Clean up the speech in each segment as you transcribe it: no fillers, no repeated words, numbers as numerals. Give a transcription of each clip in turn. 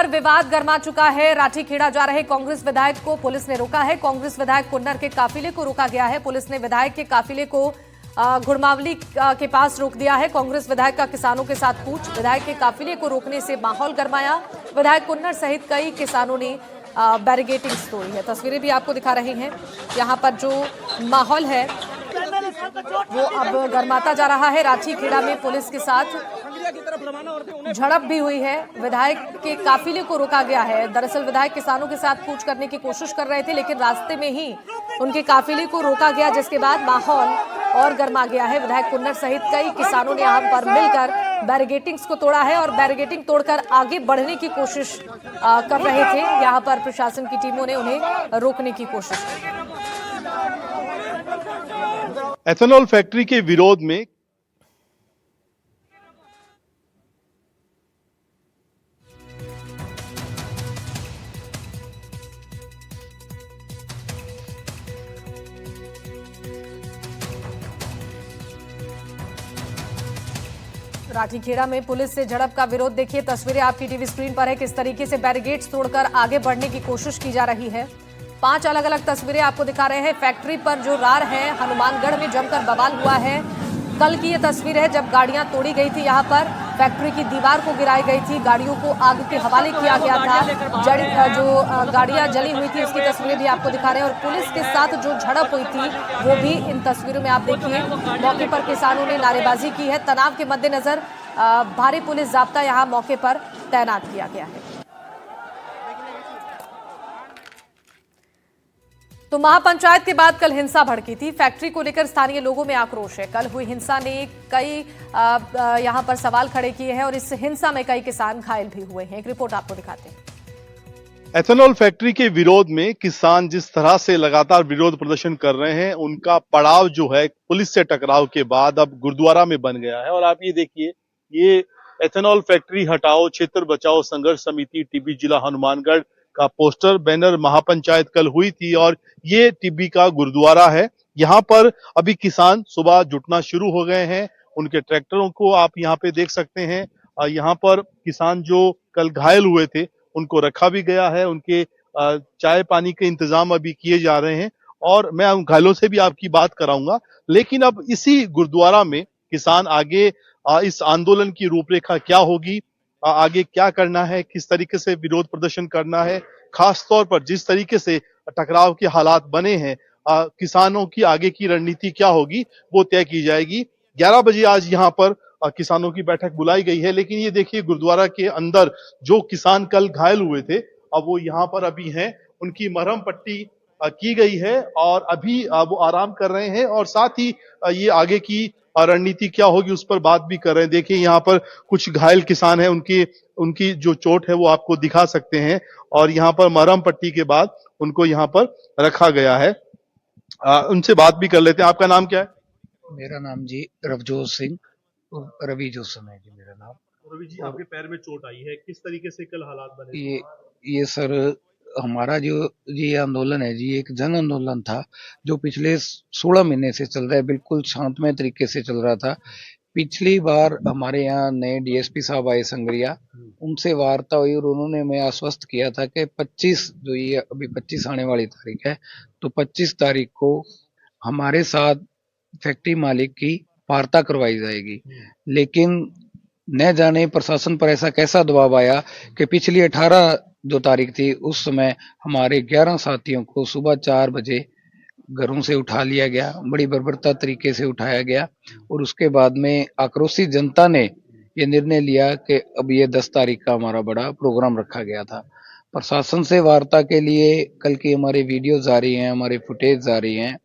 पर विवाद गर्मा चुका है। राठीखेड़ा जा रहे कांग्रेस विधायक को पुलिस ने रोका है। कांग्रेस विधायक कुन्नर के काफिले को रोका गया है। पुलिस ने विधायक के काफिले को घुड़मावली के पास रोक दिया है। कांग्रेस विधायक का किसानों के साथ पूछ। विधायक के काफिले को रोकने से माहौल गर्माया। विधायक कुन्नर सहित कई किसानों ने बैरिकेडिंग तोड़ी है। तस्वीरें भी आपको दिखा रहे हैं। यहाँ पर जो माहौल है वो अब गर्माता जा रहा है। राठीखेड़ा में पुलिस के साथ झड़प भी हुई है। विधायक के काफिले को रोका गया है। दरअसल विधायक किसानों के साथ पूछ करने की कोशिश कर रहे थे, लेकिन रास्ते में ही उनके काफिले को रोका गया, जिसके बाद माहौल और गर्मा गया है। विधायक कुन्नर सहित कई किसानों ने यहाँ पर मिलकर बैरिकेडिंग्स को तोड़ा है और बैरिकेडिंग तोड़कर आगे बढ़ने की कोशिश कर रहे थे। यहाँ पर प्रशासन की टीमों ने उन्हें रोकने की कोशिश की। एथेनॉल फैक्ट्री के विरोध में राठीखेड़ा में पुलिस से झड़प का विरोध देखिए। तस्वीरें आपकी टीवी स्क्रीन पर है। किस तरीके से बैरिकेड्स तोड़कर आगे बढ़ने की कोशिश की जा रही है। 5 अलग अलग तस्वीरें आपको दिखा रहे हैं। फैक्ट्री पर जो रार है, हनुमानगढ़ में जमकर बवाल हुआ है। कल की ये तस्वीर है जब गाड़ियां तोड़ी गई थी। यहाँ पर फैक्ट्री की दीवार को गिराई गई थी, गाड़ियों को आग के हवाले किया गया था। जो गाड़ियां जली हुई थी उसकी तस्वीरें भी आपको दिखा रहे हैं। और पुलिस के साथ जो झड़प हुई थी वो भी इन तस्वीरों में आप देखिए। मौके पर किसानों ने नारेबाजी की है। तनाव के मद्देनजर भारी पुलिस जाब्ता यहाँ मौके पर तैनात किया गया है। तो महापंचायत के बाद कल हिंसा भड़की थी। फैक्ट्री को लेकर स्थानीय लोगों में आक्रोश है। कल हुई हिंसा ने कई यहां पर सवाल खड़े किए हैं और इस हिंसा में कई किसान घायल भी हुए हैं। एक रिपोर्ट आपको दिखाते हैं। एथेनॉल फैक्ट्री के विरोध में किसान जिस तरह से लगातार विरोध प्रदर्शन कर रहे हैं, उनका पड़ाव जो है पुलिस से टकराव के बाद अब गुरुद्वारा में बन गया है। और आप ये देखिए, ये एथेनॉल फैक्ट्री हटाओ क्षेत्र बचाओ संघर्ष समिति टीबी जिला हनुमानगढ़ का पोस्टर बैनर महापंचायत कल हुई थी और ये टीबी का गुरुद्वारा है। यहाँ पर अभी किसान सुबह जुटना शुरू हो गए हैं। उनके ट्रैक्टरों को आप यहाँ पे देख सकते हैं। यहाँ पर किसान जो कल घायल हुए थे उनको रखा भी गया है। उनके चाय पानी के इंतजाम अभी किए जा रहे हैं और मैं उन घायलों से भी आपकी बात कराऊंगा। लेकिन अब इसी गुरुद्वारा में किसान आगे इस आंदोलन की रूपरेखा क्या होगी, आगे क्या करना है, किस तरीके से विरोध प्रदर्शन करना है, खास तौर पर जिस तरीके से टकराव के हालात बने हैं, किसानों की आगे की रणनीति क्या होगी वो तय की जाएगी। 11 बजे आज यहाँ पर किसानों की बैठक बुलाई गई है। लेकिन ये देखिए, गुरुद्वारा के अंदर जो किसान कल घायल हुए थे अब वो यहाँ पर अभी हैं। उनकी मरहम पट्टी की गई है और अभी वो आराम कर रहे हैं और साथ ही ये आगे की रणनीति क्या होगी उस पर बात भी कर रहे हैं। देखिए, यहाँ पर कुछ घायल किसान हैं, उनकी जो चोट है वो आपको दिखा सकते हैं और यहाँ पर मरहम पट्टी के बाद उनको यहाँ पर रखा गया है। उनसे बात भी कर लेते हैं। आपका नाम क्या है? मेरा नाम जी रवजोत सिंह, रवि जोसन है जी मेरा नाम। रवि जी, आपके पैर में चोट आई है, किस तरीके से कल हालात बने? ये सर हमारा जो ये आंदोलन है जी, एक जन आंदोलन था जो पिछले 16 महीने से चल रहा है। बिल्कुल शांतमय तरीके से चल रहा था। पिछली बार हमारे यहाँ नए डीएसपी साहब आए संगरिया, उनसे वार्ता हुई और उन्होंने हमें आश्वस्त किया था कि 25 जो ये अभी 25 आने वाली तारीख है, तो 25 तारीख को हमारे साथ फैक्ट्री मालिक की वार्ता करवाई जाएगी। लेकिन न जाने प्रशासन पर ऐसा कैसा दबाव आया कि पिछली 18 जो तारीख थी उस समय हमारे 11 साथियों को सुबह 4 बजे घरों से उठा लिया गया। बड़ी बर्बरता तरीके से उठाया गया और उसके बाद में आक्रोशित जनता ने ये निर्णय लिया कि अब ये 10 तारीख का हमारा बड़ा प्रोग्राम रखा गया था। प्रशासन से वार्ता के लिए कल की हमारे वीडियो जारी हैं, हमारे फुटेज जारी हैं।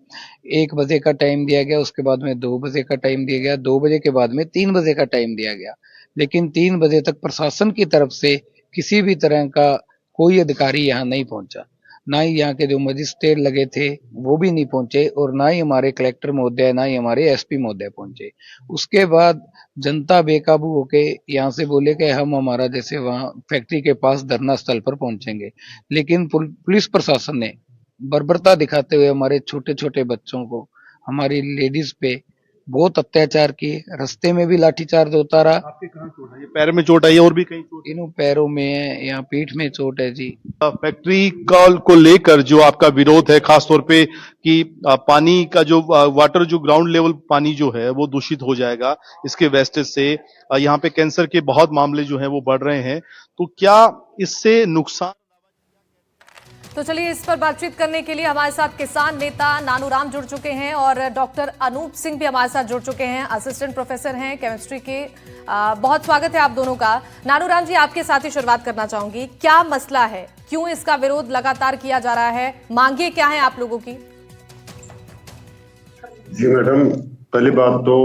1 बजे का टाइम दिया गया, उसके बाद में 2 बजे का टाइम दिया गया, 2 बजे के बाद में 3 बजे का टाइम दिया गया। लेकिन 3 बजे तक प्रशासन की तरफ से किसी भी तरह का कोई अधिकारी यहाँ नहीं पहुंचा। ना ही यहाँ के जो मजिस्ट्रेट लगे थे वो भी नहीं पहुंचे और ना ही हमारे कलेक्टर महोदय, ना ही हमारे एसपी महोदय पहुंचे। उसके बाद जनता बेकाबू होके यहाँ से बोले कि हम हमारा जैसे वहाँ फैक्ट्री के पास धरना स्थल पर पहुंचेंगे। लेकिन पुलिस प्रशासन ने बर्बरता दिखाते हुए हमारे छोटे छोटे बच्चों को, हमारी लेडीज पे बहुत अत्याचार किए, रास्ते में भी लाठीचार्ज होता रहा। आपके कहाँ चोट है? ये पैर में चोट आई है और भी कहीं चोट? इन पैरों में है, यहाँ पीठ में चोट है जी। फैक्ट्री कॉल को लेकर जो आपका विरोध है, खासतौर पे कि पानी का जो वाटर जो ग्राउंड लेवल पानी जो है वो दूषित हो जाएगा इसके वेस्टेज से, यहाँ पे कैंसर के बहुत मामले जो हैं वो बढ़ रहे हैं, तो क्या इससे नुकसान? तो चलिए इस पर बातचीत करने के लिए हमारे साथ किसान नेता नानूराम जुड़ चुके हैं और डॉक्टर अनूप सिंह भी हमारे साथ जुड़ चुके हैं, असिस्टेंट प्रोफेसर हैं केमिस्ट्री के। बहुत स्वागत है आप दोनों का। नानूराम जी, आपके साथ ही शुरुआत करना चाहूंगी, क्या मसला है, क्यों इसका विरोध लगातार किया जा रहा है, मांगे क्या है आप लोगों की? जी मैडम, पहली बात तो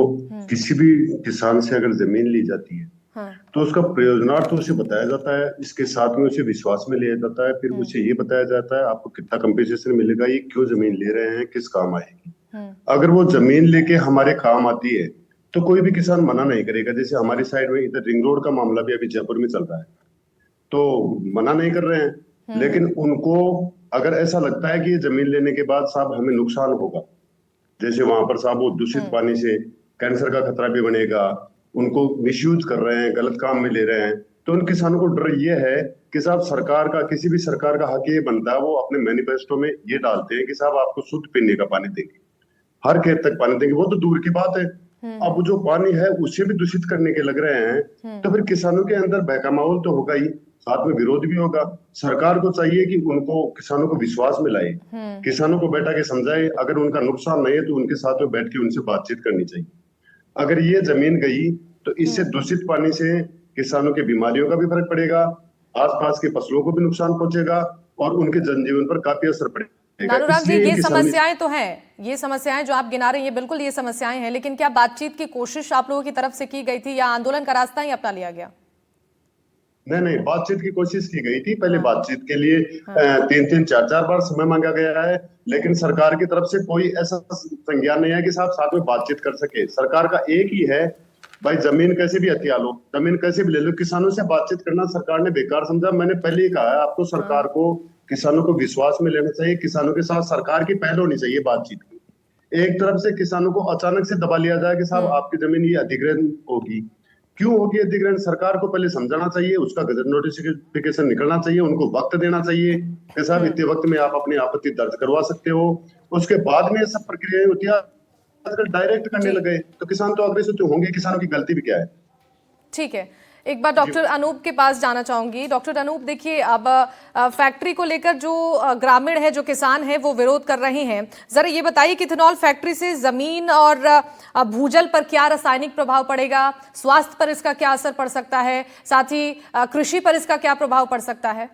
किसी भी किसान से अगर जमीन ली जाती है तो उसका प्रयोजनार्थ उसे बताया जाता है, इसके साथ में उसे विश्वास में लिया जाता है, फिर उसे ये बताया जाता है आपको कितना कंपनसेशन मिलेगा, ये क्यों जमीन ले रहे हैं, किस काम आएगी। अगर वो जमीन लेके हमारे काम आती है तो कोई भी किसान मना नहीं करेगा। जैसे हमारी साइड में इधर रिंग रोड का मामला भी अभी जयपुर में चल रहा है, तो मना नहीं कर रहे हैं, लेकिन उनको अगर ऐसा लगता है कि ये जमीन लेने के बाद साहब हमें नुकसान होगा, जैसे वहां पर साहब वो दूषित पानी से कैंसर का खतरा भी बनेगा, उनको मिसयूज कर रहे हैं, गलत काम में ले रहे हैं, तो उन किसानों को डर ये है कि साहब सरकार का, किसी भी सरकार का हक ये बनता है, वो अपने मैनिफेस्टो में ये डालते हैं कि साहब आपको शुद्ध पीने का पानी देंगे, हर खेत तक पानी देंगे। वो तो दूर की बात है, अब जो पानी है उसे भी दूषित करने के लग रहे हैं, तो फिर किसानों के अंदर बहका माहौल तो होगा ही, साथ में विरोध भी होगा। सरकार को चाहिए कि उनको, किसानों को विश्वास में लाए, किसानों को बैठा के समझाए, अगर उनका नुकसान नहीं है तो उनके साथ में बैठ के उनसे बातचीत करनी चाहिए। अगर ये जमीन गई तो इससे दूषित पानी से किसानों के बीमारियों का भी फर्क पड़ेगा, आसपास के फसलों को भी नुकसान पहुंचेगा और उनके जनजीवन पर काफी असर पड़ेगा। नानूराम जी, ये समस्याएं तो हैं, ये समस्याएं जो आप गिना रहे हैं ये बिल्कुल ये समस्याएं हैं, लेकिन क्या बातचीत की कोशिश आप लोगों की तरफ से की गई थी या आंदोलन का रास्ता ही अपना लिया गया? नहीं, बातचीत की कोशिश की गई थी। पहले बातचीत के लिए 3-3, 4-4 बार समय मांगा गया है, लेकिन सरकार की तरफ से कोई ऐसा संज्ञान नहीं है कि साहब साथ में बातचीत कर सके। सरकार का एक ही है, भाई जमीन कैसे भी हथिया लो, जमीन कैसे भी ले लो, किसानों से बातचीत करना सरकार ने बेकार समझा। मैंने पहले ही कहा है आपको, सरकार को किसानों को विश्वास में लेना चाहिए, किसानों के साथ सरकार की पहल होनी चाहिए बातचीत की। एक तरफ से किसानों को अचानक से दबा लिया जाए कि साहब आपकी जमीन ये अधिग्रहण होगी, क्यों होगी अधिग्रहण, सरकार को पहले समझाना चाहिए, उसका गजट नोटिफिकेशन निकलना चाहिए, उनको वक्त देना चाहिए कि साहब इतने वक्त में आप अपनी आपत्ति दर्ज करवा सकते हो, उसके बाद में सब प्रक्रिया होती है। अगर डायरेक्ट करने लगे तो किसान तो अग्रेसिव तो होंगे, किसानों की गलती भी क्या है। ठीक है, एक बार डॉक्टर अनूप के पास जाना चाहूंगी। डॉक्टर अनूप, देखिए अब फैक्ट्री को लेकर जो ग्रामीण है, जो किसान है, वो विरोध कर रहे हैं। जरा ये बताइए कि इथेनॉल फैक्ट्री से जमीन और भूजल पर क्या रासायनिक प्रभाव पड़ेगा, स्वास्थ्य पर इसका क्या असर पड़ सकता है, साथ ही कृषि पर इसका क्या प्रभाव पड़ सकता है?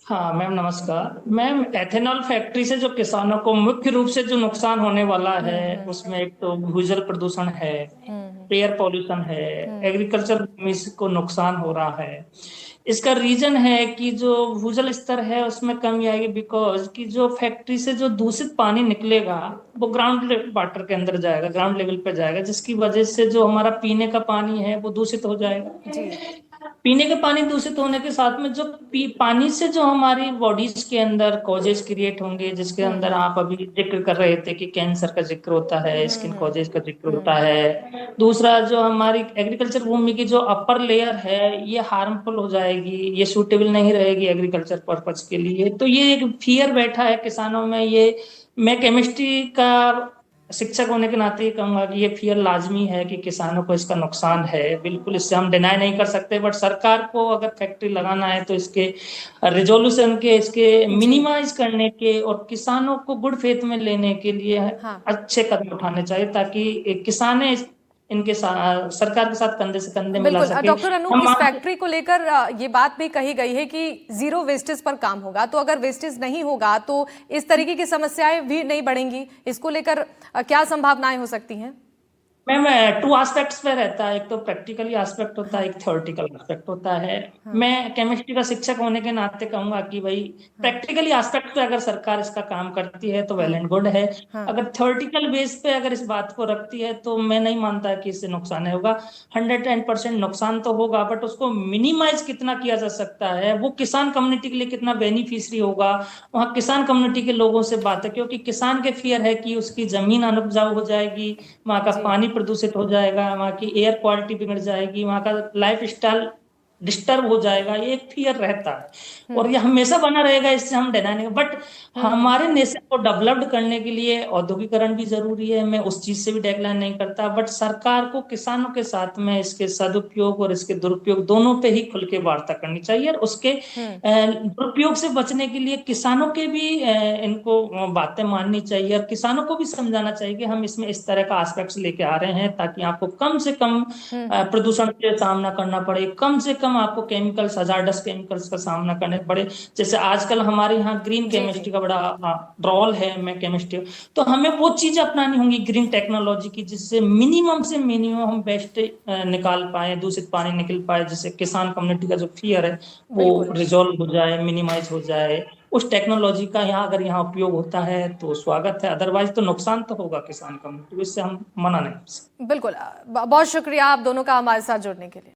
हाँ मैम, नमस्कार मैम। एथेनॉल फैक्ट्री से जो किसानों को मुख्य रूप से जो नुकसान होने वाला है उसमें एक तो भूजल प्रदूषण है, एयर पॉल्यूशन है, एग्रीकल्चर भूमि को नुकसान हो रहा है। इसका रीजन है कि जो भूजल स्तर है उसमें कमी आएगी, बिकॉज कि जो फैक्ट्री से जो दूषित पानी निकलेगा वो ग्राउंड वाटर के अंदर जाएगा, ग्राउंड लेवल पे जाएगा, जिसकी वजह से जो हमारा पीने का पानी है वो दूषित हो जाएगा। पीने के पानी दूषित होने के साथ में जो पानी से जो हमारी बॉडीज के अंदर कॉजेज क्रिएट होंगे, जिसके अंदर आप अभी जिक्र कर रहे थे कि कैंसर का जिक्र होता है, स्किन कॉजेज का जिक्र होता है। दूसरा, जो हमारी एग्रीकल्चर भूमि की जो अपर लेयर है ये हार्मफुल हो जाएगी, ये सूटेबल नहीं रहेगी एग्रीकल्चर पर्पज के लिए। तो ये एक फियर बैठा है किसानों में। ये मैं केमिस्ट्री का शिक्षक होने के नाते कहूंगा कि ये फियर लाजमी है कि किसानों को इसका नुकसान है, बिल्कुल इससे हम डिनाई नहीं कर सकते। बट सरकार को अगर फैक्ट्री लगाना है तो इसके रिजोल्यूशन के, इसके मिनिमाइज करने के और किसानों को गुड फेथ में लेने के लिए अच्छे कदम उठाने चाहिए, ताकि किसान इनके सरकार के साथ कंधे से कंधे मिला सके। डॉक्टर अनूप, इस फैक्ट्री को लेकर ये बात भी कही गई है कि जीरो वेस्टेज पर काम होगा, तो अगर वेस्टेज नहीं होगा तो इस तरीके की समस्याएं भी नहीं बढ़ेंगी। इसको लेकर क्या संभावनाएं हो सकती हैं? मैम, टू एस्पेक्ट्स पे रहता है। एक तो प्रैक्टिकली एस्पेक्ट होता है, एक थ्योरेटिकल एस्पेक्ट होता है। मैं केमिस्ट्री का शिक्षक होने के नाते कहूंगा कि भाई प्रैक्टिकली एस्पेक्ट पे अगर सरकार इसका काम करती है तो वेल एंड गुड है। अगर थ्योरेटिकल बेस पे अगर इस बात को रखती है तो मैं नहीं मानता कि इससे नुकसान होगा। 110% नुकसान तो होगा, बट उसको मिनिमाइज कितना किया जा सकता है, वो किसान कम्युनिटी के लिए कितना बेनिफिशियरी होगा, वहाँ किसान कम्युनिटी के लोगों से बात है। क्योंकि किसान के फियर है कि उसकी जमीन अनउपजाऊ हो जाएगी, वहाँ का जी पानी प्रदूषित हो जाएगा, वहाँ की एयर क्वालिटी बिगड़ जाएगी, वहाँ का लाइफ स्टाइल डिस्टर्ब हो जाएगा, ये एक फियर रहता है और ये हमेशा बना रहेगा। इससे हम डिनाई नहीं, बट हमारे नेशन को डेवलप्ड करने के लिए औद्योगिकरण भी जरूरी है। मैं उस चीज से भी डेक्लाइन नहीं करता, बट सरकार को किसानों के साथ में इसके सदुपयोग और इसके दुरुपयोग दोनों पे ही खुल के वार्ता करनी चाहिए। और उसके दुरुपयोग से बचने के लिए किसानों के भी इनको बातें माननी चाहिए और किसानों को भी समझाना चाहिए कि हम इसमें इस तरह का एस्पेक्ट्स लेके आ रहे हैं ताकि आपको कम से कम प्रदूषण के सामना करना पड़े, कम से कम आपको केमिकल्स, हजार्डस केमिकल्स का सामना करना पड़े। जैसे आजकल हमारे यहाँ ग्रीन जी केमिस्ट्री जी का बड़ा रोल है, मैं केमिस्ट्री, तो हमें वो चीजें अपनानी होंगी ग्रीन टेक्नोलॉजी की, जिससे मिनिमम से मिनिमम हम बेस्ट निकाल पाए, दूषित पानी निकल पाए, जिससे किसान कम्युनिटी का जो फियर है वो बिल्कुल रिजॉल्व हो जाए, मिनिमाइज हो जाए। उस टेक्नोलॉजी का यहाँ अगर यहाँ उपयोग होता है तो स्वागत है, अदरवाइज तो नुकसान तो होगा किसान कम्युनिटी, इससे हम मना नहीं कर सकते। बिल्कुल बहुत शुक्रिया आप दोनों का हमारे साथ जुड़ने के लिए।